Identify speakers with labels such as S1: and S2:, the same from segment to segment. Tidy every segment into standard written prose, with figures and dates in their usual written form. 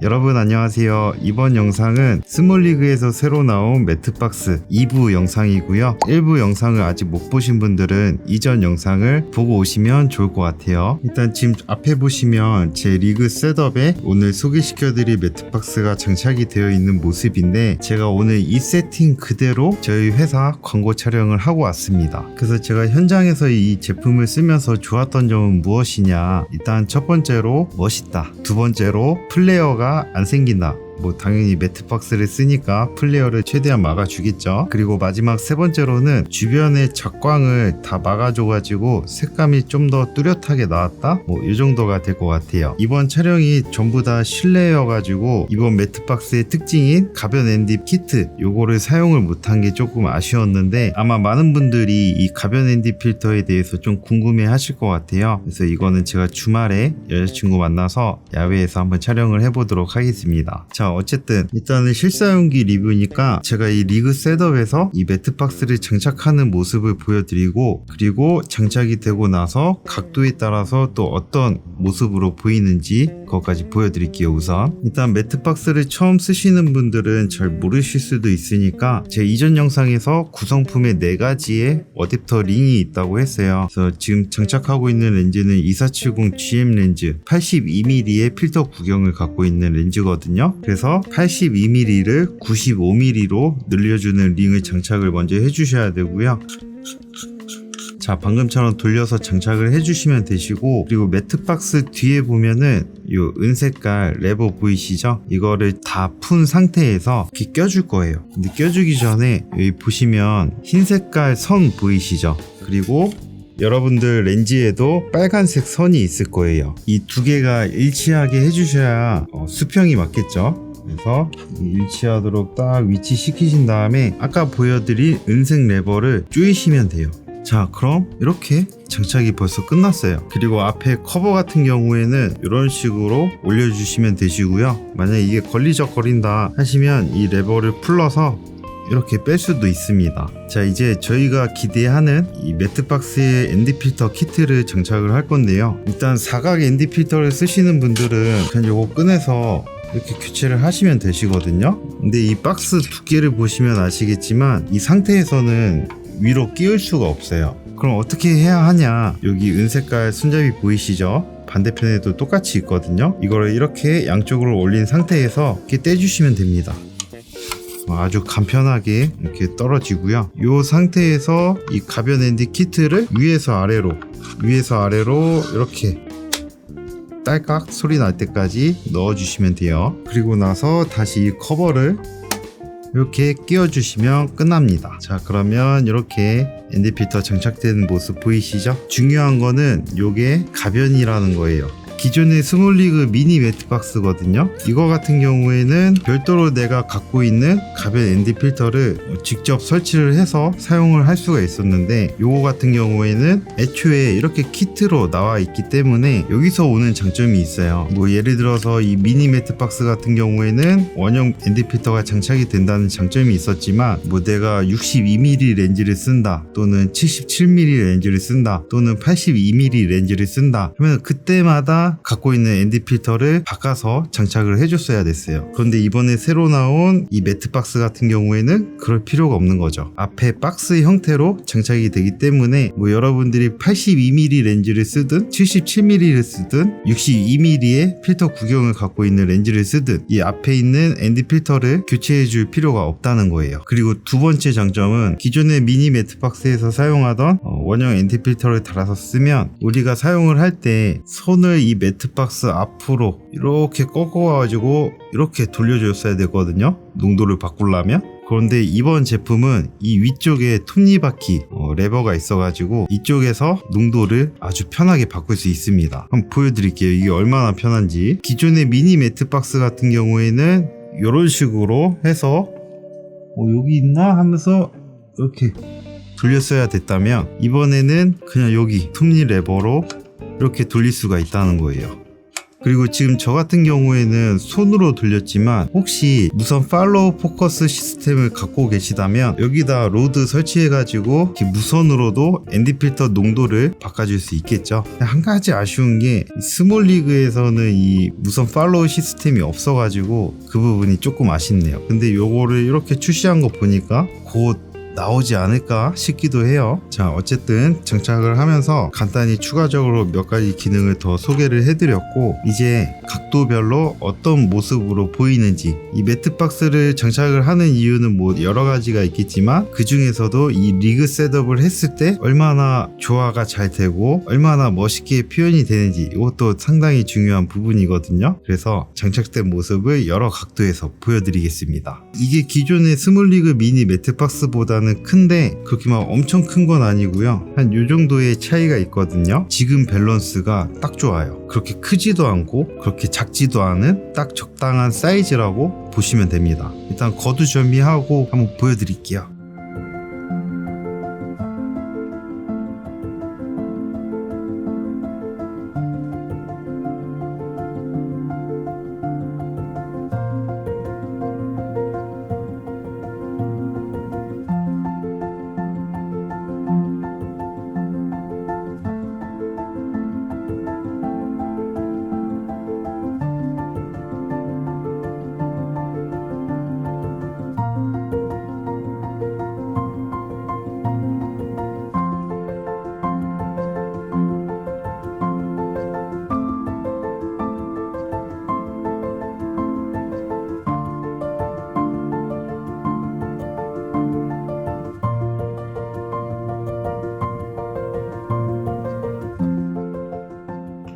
S1: 여러분 안녕하세요. 이번 영상은 스몰리그에서 새로 나온 매트박스 2부 영상이고요. 1부 영상을 아직 못 보신 분들은 이전 영상을 보고 오시면 좋을 것 같아요. 일단 지금 앞에 보시면 제 리그 셋업에 오늘 소개시켜드릴 매트박스가 장착이 되어 있는 모습인데, 제가 오늘 이 세팅 그대로 저희 회사 광고 촬영을 하고 왔습니다. 그래서 제가 현장에서 이 제품을 쓰면서 좋았던 점은 무엇이냐, 일단 첫 번째로 멋있다, 두 번째로 플레이어가 안 생긴다. 뭐 당연히 매트박스를 쓰니까 플레이어를 최대한 막아주겠죠. 그리고 마지막 세 번째로는 주변의 적광을 다 막아줘가지고 색감이 좀 더 뚜렷하게 나왔다, 뭐 이 정도가 될 것 같아요. 이번 촬영이 전부 다 실내여가지고 이번 매트박스의 특징인 가변 엔딥 키트 요거를 사용을 못한 게 조금 아쉬웠는데, 아마 많은 분들이 이 가변 엔딥 필터에 대해서 좀 궁금해 하실 것 같아요. 그래서 이거는 제가 주말에 여자친구 만나서 야외에서 한번 촬영을 해보도록 하겠습니다. 자, 어쨌든 일단은 실사용기 리뷰니까 제가 이 리그 셋업에서 이 매트박스를 장착하는 모습을 보여드리고, 그리고 장착이 되고 나서 각도에 따라서 또 어떤 모습으로 보이는지 그것까지 보여드릴게요. 우선 일단 매트박스를 처음 쓰시는 분들은 잘 모르실 수도 있으니까, 제 이전 영상에서 구성품에 4가지의 어댑터 링이 있다고 했어요. 그래서 지금 장착하고 있는 렌즈는 2470GM 렌즈 82mm의 필터 구경을 갖고 있는 렌즈거든요. 그래서 82mm를 95mm로 늘려주는 링을 장착을 먼저 해주셔야 되고요. 자, 방금처럼 돌려서 장착을 해주시면 되시고, 그리고 매트박스 뒤에 보면은 요 은색깔 레버 보이시죠? 이거를 다 푼 상태에서 이렇게 껴줄 거예요. 근데 껴주기 전에 여기 보시면 흰색깔 선 보이시죠? 그리고 여러분들 렌즈에도 빨간색 선이 있을 거예요. 이 두 개가 일치하게 해주셔야 수평이 맞겠죠? 그래서 일치하도록 딱 위치시키신 다음에 아까 보여드린 은색 레버를 조이시면 돼요. 자, 그럼 이렇게 장착이 벌써 끝났어요. 그리고 앞에 커버 같은 경우에는 이런 식으로 올려주시면 되시고요. 만약에 이게 걸리적거린다 하시면 이 레버를 풀러서 이렇게 뺄 수도 있습니다. 자, 이제 저희가 기대하는 이 매트박스의 ND 필터 키트를 장착을 할 건데요. 일단 사각 ND 필터를 쓰시는 분들은 그냥 요거 꺼내서 이렇게 교체를 하시면 되시거든요. 근데 이 박스 두께를 보시면 아시겠지만 이 상태에서는 위로 끼울 수가 없어요. 그럼 어떻게 해야 하냐, 여기 은색깔 손잡이 보이시죠? 반대편에도 똑같이 있거든요. 이거를 이렇게 양쪽으로 올린 상태에서 이렇게 떼주시면 됩니다. 아주 간편하게 이렇게 떨어지고요. 이 상태에서 이 가변 엔디 키트를 위에서 아래로 이렇게 딸깍 소리 날 때까지 넣어주시면 돼요. 그리고 나서 다시 이 커버를 이렇게 끼워주시면 끝납니다. 자, 그러면 이렇게 엔디 필터 장착된 모습 보이시죠? 중요한 거는 요게 가변이라는 거예요. 기존의 스몰리그 미니 매트박스거든요. 이거 같은 경우에는 별도로 내가 갖고 있는 가변 ND 필터를 직접 설치를 해서 사용을 할 수가 있었는데, 요거 같은 경우에는 애초에 이렇게 키트로 나와 있기 때문에 여기서 오는 장점이 있어요. 뭐 예를 들어서 이 미니 매트박스 같은 경우에는 원형 ND 필터가 장착이 된다는 장점이 있었지만, 뭐 내가 62mm 렌즈를 쓴다, 또는 77mm 렌즈를 쓴다, 또는 82mm 렌즈를 쓴다 하면 그때마다 갖고 있는 ND 필터를 바꿔서 장착을 해줬어야 됐어요. 그런데 이번에 새로 나온 이 매트박스 같은 경우에는 그럴 필요가 없는 거죠. 앞에 박스 형태로 장착이 되기 때문에 뭐 여러분들이 82mm 렌즈를 쓰든 77mm를 쓰든 62mm의 필터 구경을 갖고 있는 렌즈를 쓰든 이 앞에 있는 ND 필터를 교체해 줄 필요가 없다는 거예요. 그리고 두 번째 장점은, 기존의 미니 매트박스에서 사용하던 원형 ND 필터를 달아서 쓰면 우리가 사용을 할 때 손을 이 매트박스 앞으로 이렇게 꺾어가지고 이렇게 돌려줬어야 되거든요, 농도를 바꾸려면. 그런데 이번 제품은 이 위쪽에 톱니바퀴 레버가 있어가지고 이쪽에서 농도를 아주 편하게 바꿀 수 있습니다. 한번 보여드릴게요, 이게 얼마나 편한지. 기존의 미니 매트박스 같은 경우에는 이런 식으로 해서 여기 있나 하면서 이렇게 돌렸어야 됐다면, 이번에는 그냥 여기 톱니 레버로 이렇게 돌릴 수가 있다는 거예요. 그리고 지금 저 같은 경우에는 손으로 돌렸지만 혹시 무선 팔로우 포커스 시스템을 갖고 계시다면 여기다 로드 설치해 가지고 무선으로도 ND 필터 농도를 바꿔줄 수 있겠죠. 한 가지 아쉬운 게 스몰리그에서는 이 무선 팔로우 시스템이 없어 가지고 그 부분이 조금 아쉽네요. 근데 요거를 이렇게 출시한 거 보니까 곧 나오지 않을까 싶기도 해요. 자, 어쨌든 장착을 하면서 간단히 추가적으로 몇 가지 기능을 더 소개를 해드렸고, 이제 각도별로 어떤 모습으로 보이는지, 이 매트박스를 장착을 하는 이유는 뭐 여러 가지가 있겠지만 그 중에서도 이 리그 셋업을 했을 때 얼마나 조화가 잘 되고 얼마나 멋있게 표현이 되는지, 이것도 상당히 중요한 부분이거든요. 그래서 장착된 모습을 여러 각도에서 보여드리겠습니다. 이게 기존의 스몰리그 미니 매트박스보다는 큰데 그렇게 막 엄청 큰 건 아니고요. 한 요 정도의 차이가 있거든요. 지금 밸런스가 딱 좋아요. 그렇게 크지도 않고 그렇게 작지도 않은 딱 적당한 사이즈라고 보시면 됩니다. 일단 거두절미하고 한번 보여드릴게요.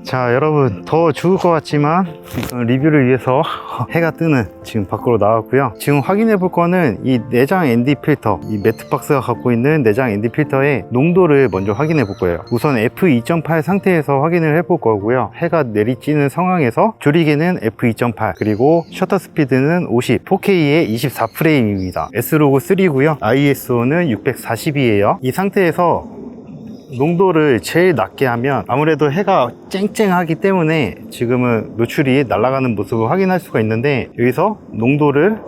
S1: 자, 여러분, 더 죽을 것 같지만 리뷰를 위해서 해가 뜨는 지금 밖으로 나왔고요. 지금 확인해 볼 거는 이 내장 ND 필터, 이 매트박스가 갖고 있는 내장 ND 필터의 농도를 먼저 확인해 볼 거예요. 우선 f2.8 상태에서 확인을 해볼 거고요. 해가 내리쬐는 상황에서 조리개는 f2.8, 그리고 셔터 스피드는 50, 4K에 24프레임입니다. S로그 3고요. ISO는 640이에요. 이 상태에서 농도를 제일 낮게 하면 아무래도 해가 쨍쨍하기 때문에 지금은 노출이 날아가는 모습을 확인할 수가 있는데, 여기서 농도를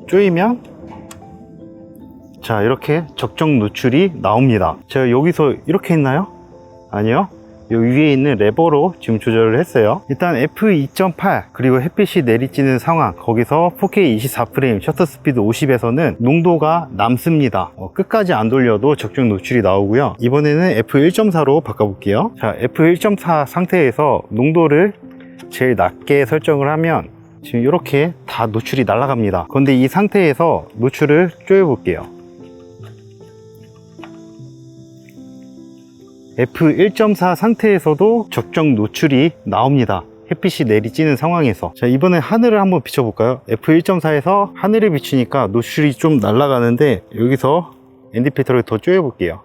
S1: 조이면 자, 이렇게 적정 노출이 나옵니다. 제가 여기서 이렇게 했나요? 아니요. 요 위에 있는 레버로 지금 조절을 했어요. 일단 f2.8 그리고 햇빛이 내리쬐는 상황, 거기서 4K 24프레임 셔터 스피드 50에서는 농도가 남습니다. 끝까지 안 돌려도 적정 노출이 나오고요. 이번에는 f1.4로 바꿔볼게요. 자, f1.4 상태에서 농도를 제일 낮게 설정을 하면 지금 이렇게 다 노출이 날아갑니다. 그런데 이 상태에서 노출을 조여볼게요. f1.4 상태에서도 적정 노출이 나옵니다. 햇빛이 내리쬐는 상황에서. 자, 이번에 하늘을 한번 비춰볼까요? f1.4에서 하늘을 비추니까 노출이 좀 날아가는데, 여기서 ND 필터를 더 조여볼게요.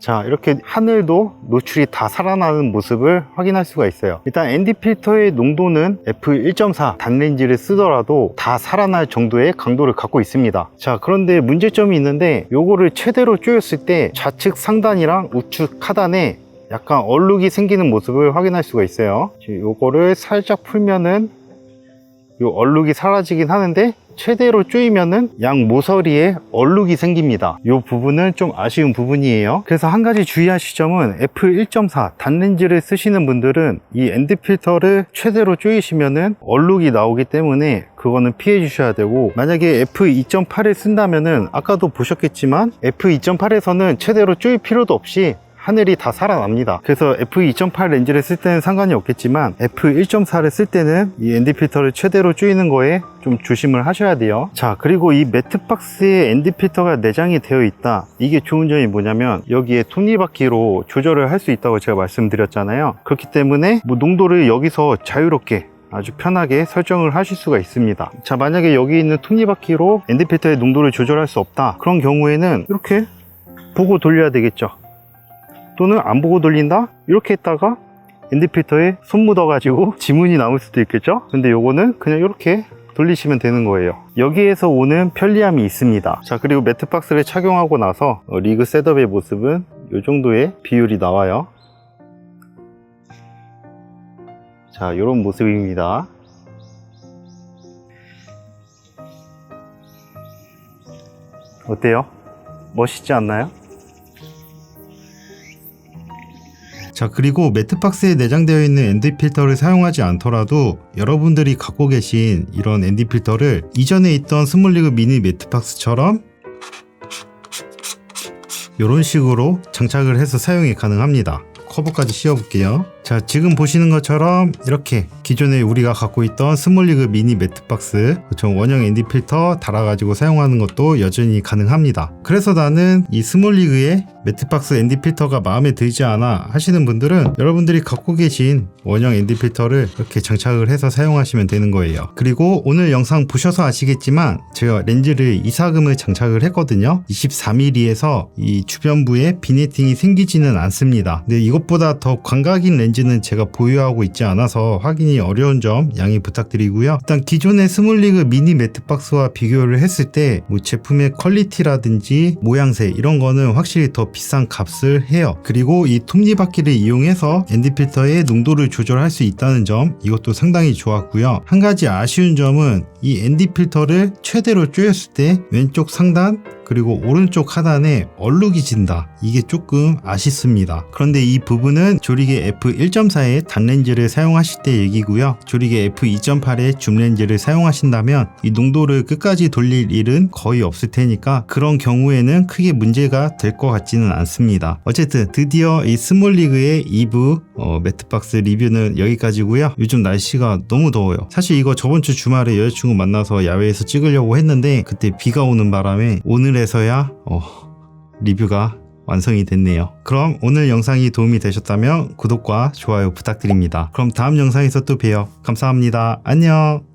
S1: 자, 이렇게 하늘도 노출이 다 살아나는 모습을 확인할 수가 있어요. 일단 ND 필터의 농도는 f1.4 단렌즈를 쓰더라도 다 살아날 정도의 강도를 갖고 있습니다. 자, 그런데 문제점이 있는데, 요거를 최대로 조였을 때 좌측 상단이랑 우측 하단에 약간 얼룩이 생기는 모습을 확인할 수가 있어요. 요거를 살짝 풀면은 요 얼룩이 사라지긴 하는데, 최대로 조이면은 양 모서리에 얼룩이 생깁니다. 이 부분은 좀 아쉬운 부분이에요. 그래서 한 가지 주의하실 점은 f1.4 단렌즈를 쓰시는 분들은 이 ND 필터를 최대로 조이시면은 얼룩이 나오기 때문에 그거는 피해 주셔야 되고, 만약에 f2.8을 쓴다면은 아까도 보셨겠지만 f2.8에서는 최대로 조일 필요도 없이 하늘이 다 살아납니다. 그래서 f2.8 렌즈를 쓸 때는 상관이 없겠지만 f1.4를 쓸 때는 이 ND 필터를 최대로 조이는 거에 좀 조심을 하셔야 돼요. 자, 그리고 이 매트박스에 ND 필터가 내장이 되어 있다. 이게 좋은 점이 뭐냐면 여기에 톱니바퀴로 조절을 할 수 있다고 제가 말씀드렸잖아요. 그렇기 때문에 뭐 농도를 여기서 자유롭게 아주 편하게 설정을 하실 수가 있습니다. 자, 만약에 여기 있는 톱니바퀴로 ND 필터의 농도를 조절할 수 없다, 그런 경우에는 이렇게 보고 돌려야 되겠죠. 또는 안 보고 돌린다? 이렇게 했다가 ND 필터에 손 묻어가지고 지문이 남을 수도 있겠죠? 근데 요거는 그냥 이렇게 돌리시면 되는 거예요. 여기에서 오는 편리함이 있습니다. 자, 그리고 매트박스를 착용하고 나서 리그 셋업의 모습은 이 정도의 비율이 나와요. 자, 이런 모습입니다. 어때요? 멋있지 않나요? 자, 그리고 매트박스에 내장되어 있는 ND 필터를 사용하지 않더라도 여러분들이 갖고 계신 이런 ND 필터를 이전에 있던 스몰리그 미니 매트박스처럼 이런 식으로 장착을 해서 사용이 가능합니다. 커버까지 씌워 볼게요. 자, 지금 보시는 것처럼 이렇게 기존에 우리가 갖고 있던 스몰리그 미니 매트박스 원형 ND 필터 달아가지고 사용하는 것도 여전히 가능합니다. 그래서 나는 이 스몰리그의 매트박스 ND 필터가 마음에 들지 않아 하시는 분들은 여러분들이 갖고 계신 원형 ND 필터를 이렇게 장착을 해서 사용하시면 되는 거예요. 그리고 오늘 영상 보셔서 아시겠지만 제가 렌즈를 이사금을 장착을 했거든요. 24mm에서 이 주변부에 비네팅이 생기지는 않습니다. 근데 이것보다 더 광각인 렌즈는 제가 보유하고 있지 않아서 확인이 어려운 점 양해 부탁드리고요. 일단 기존의 스몰리그 미니 매트박스와 비교를 했을 때 뭐 제품의 퀄리티라든지 모양새 이런 거는 확실히 더 비싼 값을 해요. 그리고 이 톱니바퀴를 이용해서 ND 필터의 농도를 조절할 수 있다는 점, 이것도 상당히 좋았고요. 한 가지 아쉬운 점은 이 ND 필터를 최대로 조였을 때 왼쪽 상단 그리고 오른쪽 하단에 얼룩이 진다. 이게 조금 아쉽습니다. 그런데 이 부분은 조리개 f1.4의 단렌즈를 사용하실 때 얘기고요. 조리개 f2.8의 줌렌즈를 사용하신다면 이 농도를 끝까지 돌릴 일은 거의 없을 테니까 그런 경우에는 크게 문제가 될 것 같지는 않습니다. 어쨌든 드디어 이 스몰리그의 2부 매트박스 리뷰는 여기까지고요. 요즘 날씨가 너무 더워요. 사실 이거 저번 주 주말에 여자친구 만나서 야외에서 찍으려고 했는데 그때 비가 오는 바람에 오늘에서야 리뷰가 완성이 됐네요. 그럼 오늘 영상이 도움이 되셨다면 구독과 좋아요 부탁드립니다. 그럼 다음 영상에서 또 봬요. 감사합니다. 안녕.